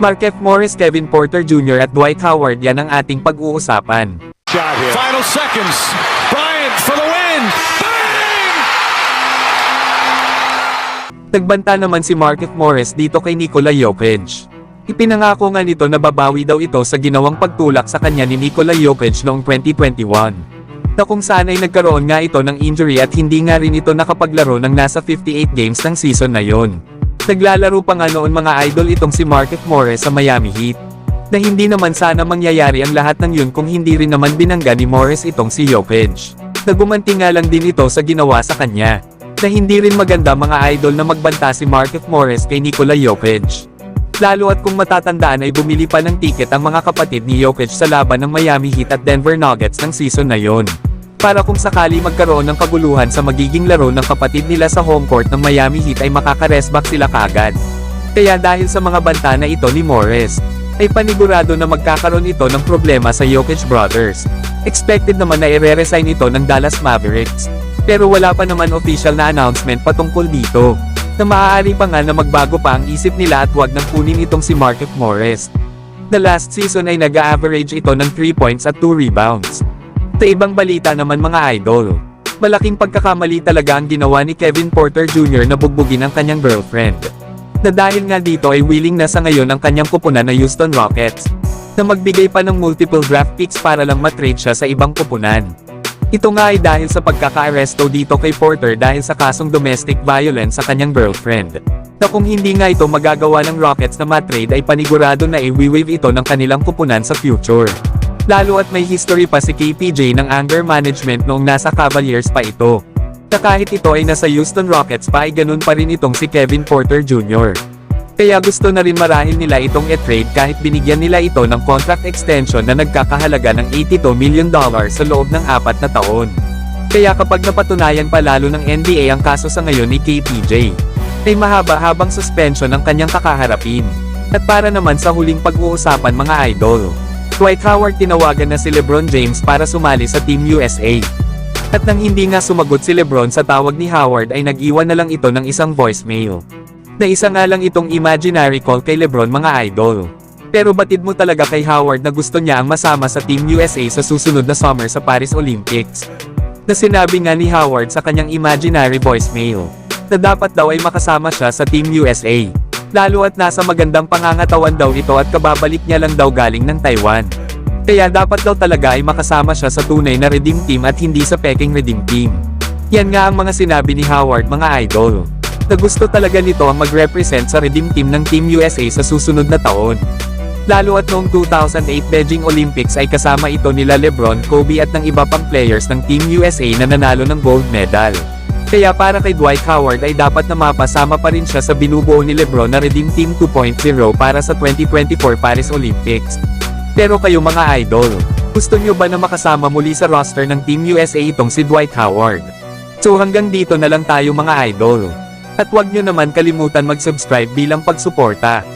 Markieff Morris, Kevin Porter Jr. at Dwight Howard, yan ang ating pag-uusapan. Final seconds. Bryant for the win. Bang! Nagbanta naman si Markieff Morris dito kay Nikola Jokic. Ipinangako nga nito na babawi daw ito sa ginawang pagtulak sa kanya ni Nikola Jokic noong 2021. Na kung saan ay nagkaroon nga ito ng injury at hindi nga rin ito nakapaglaro ng nasa 58 games ng season na yon. Naglalaro pa nga noon mga idol itong si Markieff Morris sa Miami Heat. Na hindi naman sana mangyayari ang lahat ng yun kung hindi rin naman binangga ni Morris itong si Jokic. Nagumanti nga lang din ito sa ginawa sa kanya. Na hindi rin maganda mga idol na magbanta si Markieff Morris kay Nikola Jokic. Lalo at kung matatandaan ay bumili pa ng tiket ang mga kapatid ni Jokic sa laban ng Miami Heat at Denver Nuggets ng season na yon. Para kung sakali magkaroon ng kaguluhan sa magiging laro ng kapatid nila sa home court ng Miami Heat ay makaka-restback sila kagad. Kaya dahil sa mga banta na ito ni Morris, ay panigurado na magkakaroon ito ng problema sa Jokic brothers. Expected naman na i-resign ito ng Dallas Mavericks. Pero wala pa naman official na announcement patungkol dito. Na maaari pa nga na magbago pa ang isip nila at wag nang kunin itong si Markieff Morris. The last season ay nag-average ito ng 3 points at 2 rebounds. Sa ibang balita naman mga idol, malaking pagkakamali talaga ang ginawa ni Kevin Porter Jr. na bugbugin ang kanyang girlfriend. Na dahil nga dito ay willing na sa ngayon ang kanyang kupunan na Houston Rockets, na magbigay pa ng multiple draft picks para lang matrade siya sa ibang kupunan. Ito nga ay dahil sa pagkaka-aresto dito kay Porter dahil sa kasong domestic violence sa kanyang girlfriend. Na kung hindi nga ito magagawa ng Rockets na matrade ay panigurado na i-waive ito ng kanilang kupunan sa future. Lalo at may history pa si KPJ ng anger management noong nasa Cavaliers pa ito. Na kahit ito ay nasa Houston Rockets pa ay ganun pa rin itong si Kevin Porter Jr. Kaya gusto na rin marahil nila itong i-trade kahit binigyan nila ito ng contract extension na nagkakahalaga ng $82 million sa loob ng 4 na taon. Kaya kapag napatunayan pa lalo ng NBA ang kaso sa ngayon ni KPJ, ay mahaba-habang suspension ang kanyang kakaharapin. At para naman sa huling pag-uusapan mga idol, Dwight Howard tinawagan na si LeBron James para sumali sa Team USA. At nang hindi nga sumagot si LeBron sa tawag ni Howard ay nag-iwan na lang ito ng isang voicemail. Na isa nga lang itong imaginary call kay LeBron mga idol. Pero batid mo talaga kay Howard na gusto niya ang masama sa Team USA sa susunod na summer sa Paris Olympics. Na sinabi nga ni Howard sa kanyang imaginary voicemail, na dapat daw ay makasama siya sa Team USA. Lalo at nasa magandang pangangatawan daw ito at kababalik niya lang daw galing ng Taiwan. Kaya dapat daw talaga ay makasama siya sa tunay na Redeem Team at hindi sa peking Redeem Team. Yan nga ang mga sinabi ni Howard mga idol. Na gusto talaga nito ang mag-represent sa Redeem Team ng Team USA sa susunod na taon. Lalo at noong 2008 Beijing Olympics ay kasama ito nila LeBron, Kobe at ng iba pang players ng Team USA na nanalo ng gold medal. Kaya para kay Dwight Howard ay dapat na mapasama pa rin siya sa binubuo ni LeBron na Redeem Team 2.0 para sa 2024 Paris Olympics. Pero kayo mga idol, gusto nyo ba na makasama muli sa roster ng Team USA itong si Dwight Howard? So hanggang dito na lang tayo mga idol. At huwag nyo naman kalimutan mag-subscribe bilang pagsuporta.